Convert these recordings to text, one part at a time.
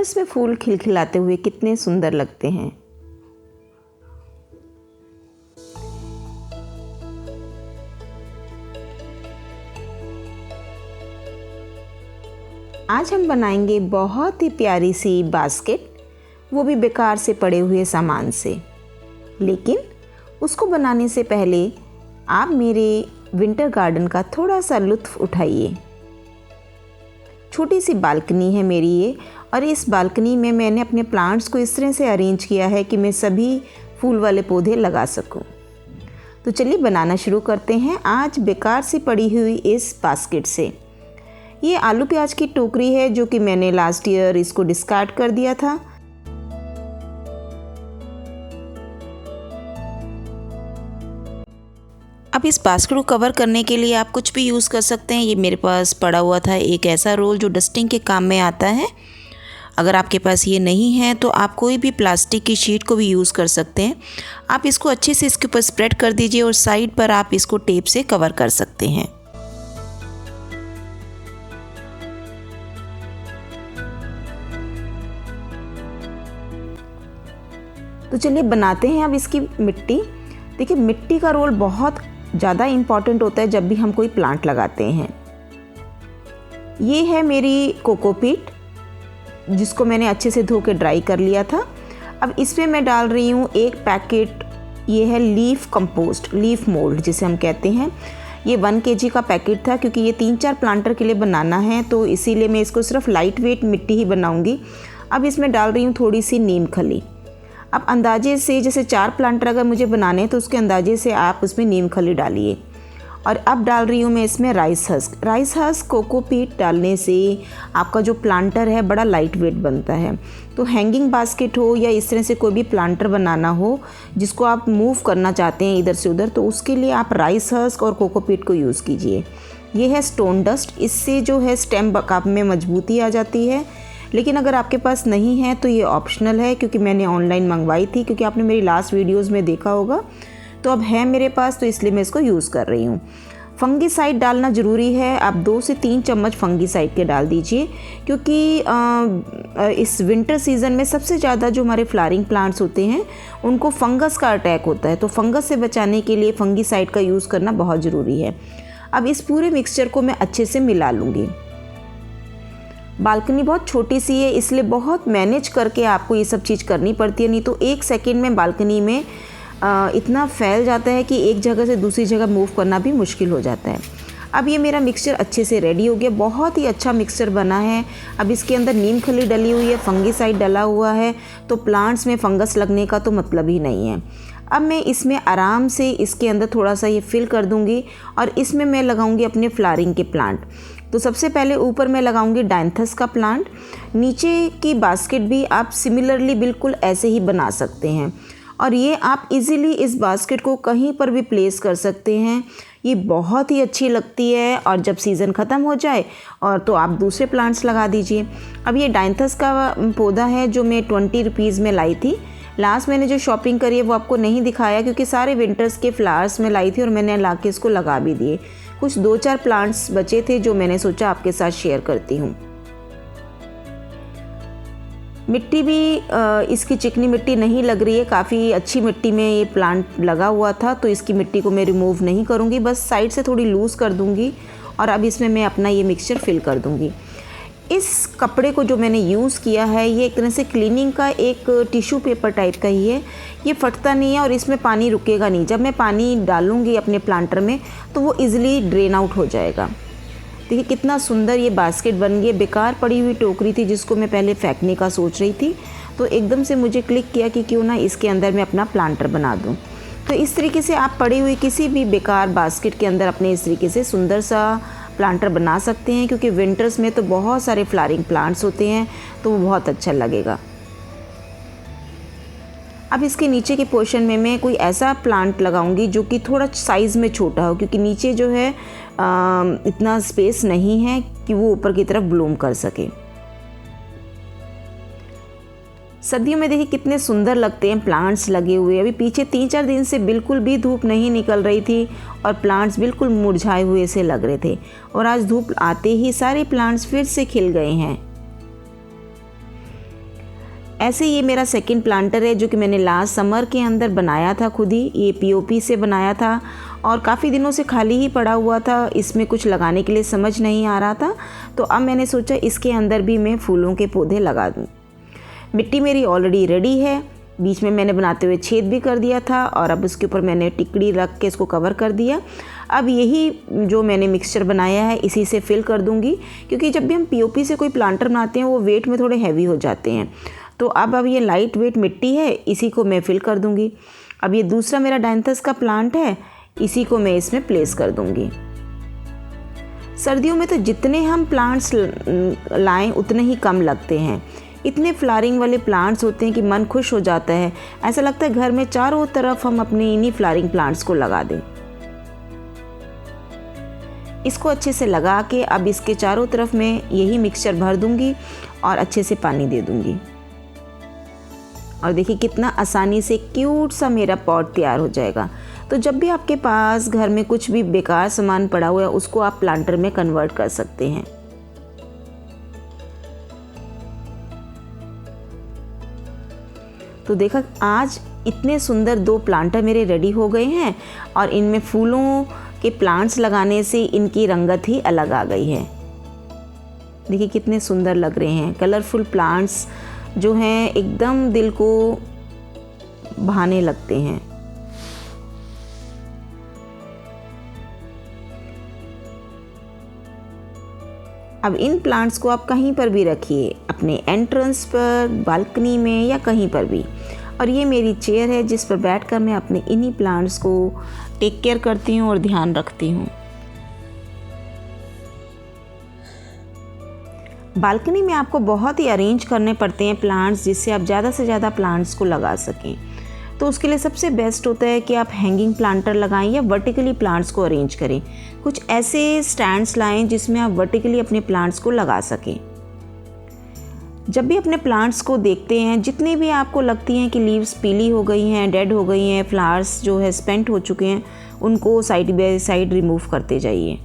Winters में फूल खिलखिलाते हुए कितने सुंदर लगते हैं। आज हम बनाएंगे बहुत ही प्यारी सी बास्केट, वो भी बेकार से पड़े हुए सामान से। लेकिन उसको बनाने से पहले आप मेरे विंटर गार्डन का थोड़ा सा लुत्फ़ उठाइए। छोटी सी बालकनी है मेरी ये, और इस बालकनी में मैंने अपने प्लांट्स को इस तरह से अरेंज किया है कि मैं सभी फूल वाले पौधे लगा सकूं। तो चलिए बनाना शुरू करते हैं आज बेकार से पड़ी हुई इस बास्केट से। ये आलू प्याज की टोकरी है जो कि मैंने लास्ट ईयर इसको डिस्कार्ड कर दिया था। अब इस बास्केट को कवर करने के लिए आप कुछ भी यूज़ कर सकते हैं। ये मेरे पास पड़ा हुआ था एक ऐसा रोल जो डस्टिंग के काम में आता है। अगर आपके पास ये नहीं है तो आप कोई भी प्लास्टिक की शीट को भी यूज़ कर सकते हैं। आप इसको अच्छे से इसके ऊपर स्प्रेड कर दीजिए और साइड पर आप इसको टेप से कवर कर सकते हैं। तो चलिए बनाते हैं अब इसकी मिट्टी। देखिए, मिट्टी का रोल बहुत ज़्यादा इम्पॉर्टेंट होता है जब भी हम कोई प्लांट लगाते हैं। ये है मेरी कोकोपीट जिसको मैंने अच्छे से धो के ड्राई कर लिया था। अब इसमें मैं डाल रही हूँ एक पैकेट, ये है लीफ कंपोस्ट, लीफ मोल्ड जिसे हम कहते हैं। ये 1 kg का पैकेट था क्योंकि ये 3-4 प्लांटर के लिए बनाना है, तो इसीलिए मैं इसको सिर्फ लाइट वेट मिट्टी ही बनाऊँगी। अब इसमें डाल रही हूँ थोड़ी सी नीम खली। अब अंदाजे से जैसे 4 प्लांटर अगर मुझे बनाने हैं तो उसके अंदाजे से आप उसमें नीम खली डालिए। और अब डाल रही हूँ मैं इसमें rice husk. Rice husk cocopeat डालने से आपका जो प्लांटर है बड़ा लाइट वेट बनता है। तो हैंगिंग बास्केट हो या इस तरह से कोई भी प्लांटर बनाना हो जिसको आप मूव करना चाहते हैं इधर से उधर, तो उसके लिए आप राइस हस्क और कोकोपीट को यूज़ कीजिए। ये है स्टोन डस्ट, इससे जो है स्टेम काप में मजबूती आ जाती है। लेकिन अगर आपके पास नहीं है तो ये ऑप्शनल है, क्योंकि मैंने ऑनलाइन मंगवाई थी, क्योंकि आपने मेरी लास्ट वीडियोस में देखा होगा। तो अब है मेरे पास, तो इसलिए मैं इसको यूज़ कर रही हूँ। फंगीसाइड डालना ज़रूरी है। आप 2 से 3 चम्मच फंगीसाइड के डाल दीजिए, क्योंकि इस विंटर सीज़न में सबसे ज़्यादा जो हमारे फ्लावरिंग प्लांट्स होते हैं उनको फंगस का अटैक होता है। तो फंगस से बचाने के लिए फंगीसाइड का यूज़ करना बहुत ज़रूरी है। अब इस पूरे मिक्सचर को मैं अच्छे से मिला लूँगी। बालकनी बहुत छोटी सी है, इसलिए बहुत मैनेज करके आपको ये सब चीज़ करनी पड़ती है, नहीं तो 1 सेकेंड में बालकनी में इतना फैल जाता है कि एक जगह से दूसरी जगह मूव करना भी मुश्किल हो जाता है। अब ये मेरा मिक्सचर अच्छे से रेडी हो गया, बहुत ही अच्छा मिक्सचर बना है। अब इसके अंदर नीम खली डली हुई है, फंगीसाइड डला हुआ है, तो प्लांट्स में फंगस लगने का तो मतलब ही नहीं है। अब मैं इसमें आराम से इसके अंदर थोड़ा सा ये फिल कर दूंगी और इसमें मैं लगाऊंगी अपने फ्लावरिंग के प्लांट। तो सबसे पहले ऊपर मैं लगाऊंगी डायंथस का प्लांट। नीचे की बास्केट भी आप सिमिलरली बिल्कुल ऐसे ही बना सकते हैं, और ये आप इजीली इस बास्केट को कहीं पर भी प्लेस कर सकते हैं। ये बहुत ही अच्छी लगती है, और जब सीज़न ख़त्म हो जाए और तो आप दूसरे प्लांट्स लगा दीजिए। अब ये डायंथस का पौधा है जो मैं 20 रुपीज़ में लाई थी। लास्ट मैंने जो शॉपिंग करी है वो आपको नहीं दिखाया, क्योंकि सारे विंटर्स के फ्लावर्स में लाई थी और मैंने ला के इसको लगा भी दिए। कुछ 2-4 प्लांट्स बचे थे जो मैंने सोचा आपके साथ शेयर करती हूँ। मिट्टी भी इसकी चिकनी मिट्टी नहीं लग रही है, काफ़ी अच्छी मिट्टी में ये प्लांट लगा हुआ था, तो इसकी मिट्टी को मैं रिमूव नहीं करूँगी, बस साइड से थोड़ी लूज़ कर दूँगी। और अब इसमें मैं अपना ये मिक्सचर फिल कर दूँगी। इस कपड़े को जो मैंने यूज़ किया है ये एक तरह से क्लीनिंग का एक टिश्यू पेपर टाइप का ही है। ये फटता नहीं है और इसमें पानी रुकेगा नहीं। जब मैं पानी डालूँगी अपने प्लांटर में तो वो इजीली ड्रेन आउट हो जाएगा। देखिए कितना सुंदर ये बास्केट बन गई। बेकार पड़ी हुई टोकरी थी जिसको मैं पहले फेंकने का सोच रही थी, तो एकदम से मुझे क्लिक किया कि क्यों ना इसके अंदर मैं अपना प्लांटर बना दूँ। तो इस तरीके से आप पड़ी हुई किसी भी बेकार बास्केट के अंदर अपने इस तरीके से सुंदर सा प्लांटर बना सकते हैं, क्योंकि विंटर्स में तो बहुत सारे फ्लावरिंग प्लांट्स होते हैं, तो वो बहुत अच्छा लगेगा। अब इसके नीचे के पोर्शन में मैं कोई ऐसा प्लांट लगाऊंगी जो कि थोड़ा साइज़ में छोटा हो, क्योंकि नीचे जो है इतना स्पेस नहीं है कि वो ऊपर की तरफ ब्लूम कर सके। सर्दियों में देखिए कितने सुंदर लगते हैं प्लांट्स लगे हुए। अभी पीछे 3-4 दिन से बिल्कुल भी धूप नहीं निकल रही थी और प्लांट्स बिल्कुल मुरझाए हुए से लग रहे थे, और आज धूप आते ही सारे प्लांट्स फिर से खिल गए हैं। ऐसे ये मेरा सेकंड प्लांटर है जो कि मैंने लास्ट समर के अंदर बनाया था खुद ही। ये पीओपी से बनाया था और काफ़ी दिनों से खाली ही पड़ा हुआ था, इसमें कुछ लगाने के लिए समझ नहीं आ रहा था। तो अब मैंने सोचा इसके अंदर भी मैं फूलों के पौधे लगा दूँ। मिट्टी मेरी ऑलरेडी रेडी है, बीच में मैंने बनाते हुए छेद भी कर दिया था और अब उसके ऊपर मैंने टिकड़ी रख के इसको कवर कर दिया। अब यही जो मैंने मिक्सचर बनाया है इसी से फिल कर दूंगी, क्योंकि जब भी हम पीओपी से कोई प्लांटर बनाते हैं वो वेट में थोड़े हैवी हो जाते हैं। तो अब ये लाइट वेट मिट्टी है, इसी को मैं फिल कर दूंगी। अब ये दूसरा मेरा डायंथस का प्लांट है, इसी को मैं इसमें प्लेस कर दूंगी। सर्दियों में तो जितने हम प्लांट्स लाएं उतने ही कम लगते हैं। इतने फ्लावरिंग वाले प्लांट्स होते हैं कि मन खुश हो जाता है। ऐसा लगता है घर में चारों तरफ हम अपने इन्हीं फ्लावरिंग प्लांट्स को लगा दें। इसको अच्छे से लगा के अब इसके चारों तरफ मैं यही मिक्सचर भर दूंगी और अच्छे से पानी दे दूंगी। और देखिए कितना आसानी से क्यूट सा मेरा पॉट तैयार हो जाएगा। तो जब भी आपके पास घर में कुछ भी बेकार सामान पड़ा हुआ है उसको आप प्लांटर में कन्वर्ट कर सकते हैं। तो देखा, आज इतने सुंदर 2 प्लांटर मेरे रेडी हो गए हैं और इनमें फूलों के प्लांट्स लगाने से इनकी रंगत ही अलग आ गई है। देखिए कितने सुंदर लग रहे हैं। कलरफुल प्लांट्स जो हैं एकदम दिल को भाने लगते हैं। अब इन प्लांट्स को आप कहीं पर भी रखिए, अपने एंट्रेंस पर, बालकनी में या कहीं पर भी। और ये मेरी चेयर है जिस पर बैठकर मैं अपने इन्हीं प्लांट्स को टेक केयर करती हूँ और ध्यान रखती हूँ। बालकनी में आपको बहुत ही अरेंज करने पड़ते हैं प्लांट्स, जिससे आप ज़्यादा से ज़्यादा प्लांट्स को लगा सकें। तो उसके लिए सबसे बेस्ट होता है कि आप हैंगिंग प्लांटर लगाएं या वर्टिकली प्लांट्स को अरेंज करें। कुछ ऐसे स्टैंड्स लाएं जिसमें आप वर्टिकली अपने प्लांट्स को लगा सकें। जब भी अपने प्लांट्स को देखते हैं, जितने भी आपको लगती हैं कि लीव्स पीली हो गई हैं, डेड हो गई हैं, फ्लावर्स जो है स्पेंट हो चुके हैं, उनको साइड बाय साइड रिमूव करते जाइए।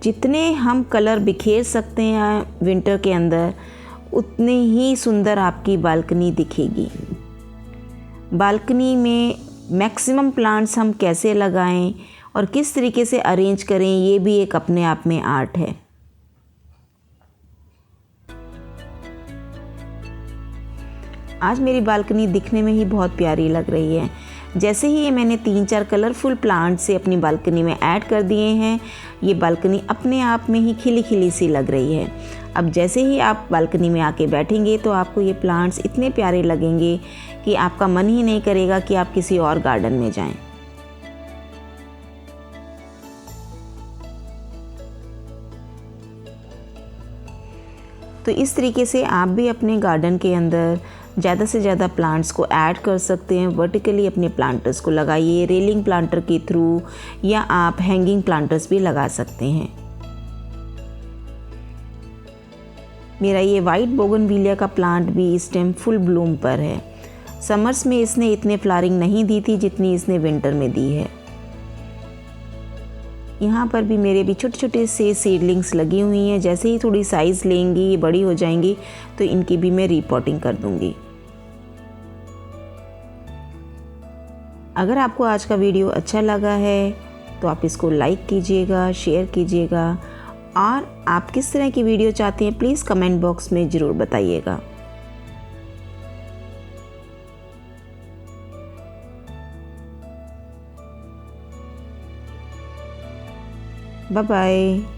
जितने हम कलर बिखेर सकते हैं विंटर के अंदर, उतने ही सुंदर आपकी बालकनी दिखेगी। बालकनी में मैक्सिमम प्लांट्स हम कैसे लगाएं और किस तरीके से अरेंज करें, ये भी एक अपने आप में आर्ट है। आज मेरी बालकनी दिखने में ही बहुत प्यारी लग रही है। जैसे ही ये मैंने 3-4 कलरफुल प्लांट से अपनी बालकनी में ऐड कर दिए हैं, ये बालकनी अपने आप में ही खिली खिली सी लग रही है। अब जैसे ही आप बालकनी में आके बैठेंगे तो आपको ये प्लांट्स इतने प्यारे लगेंगे कि आपका मन ही नहीं करेगा कि आप किसी और गार्डन में जाएं। तो इस तरीके से आप भी अपने गार्डन के अंदर ज़्यादा से ज़्यादा प्लांट्स को ऐड कर सकते हैं। वर्टिकली अपने प्लांटर्स को लगाइए रेलिंग प्लांटर के थ्रू, या आप हैंगिंग प्लांटर्स भी लगा सकते हैं। मेरा ये वाइट बोगनविलिया का प्लांट भी इस टाइम फुल ब्लूम पर है। समर्स में इसने इतने फ्लावरिंग नहीं दी थी जितनी इसने विंटर में दी है। यहाँ पर भी मेरे भी छोटे छोटे से सीडलिंग्स लगी हुई हैं। जैसे ही थोड़ी साइज़ लेंगी, ये बड़ी हो जाएंगी, तो इनकी भी मैं रिपोर्टिंग कर दूँगी। अगर आपको आज का वीडियो अच्छा लगा है तो आप इसको लाइक कीजिएगा, शेयर कीजिएगा, और आप किस तरह की वीडियो चाहते हैं प्लीज़ कमेंट बॉक्स में ज़रूर बताइएगा। Bye bye.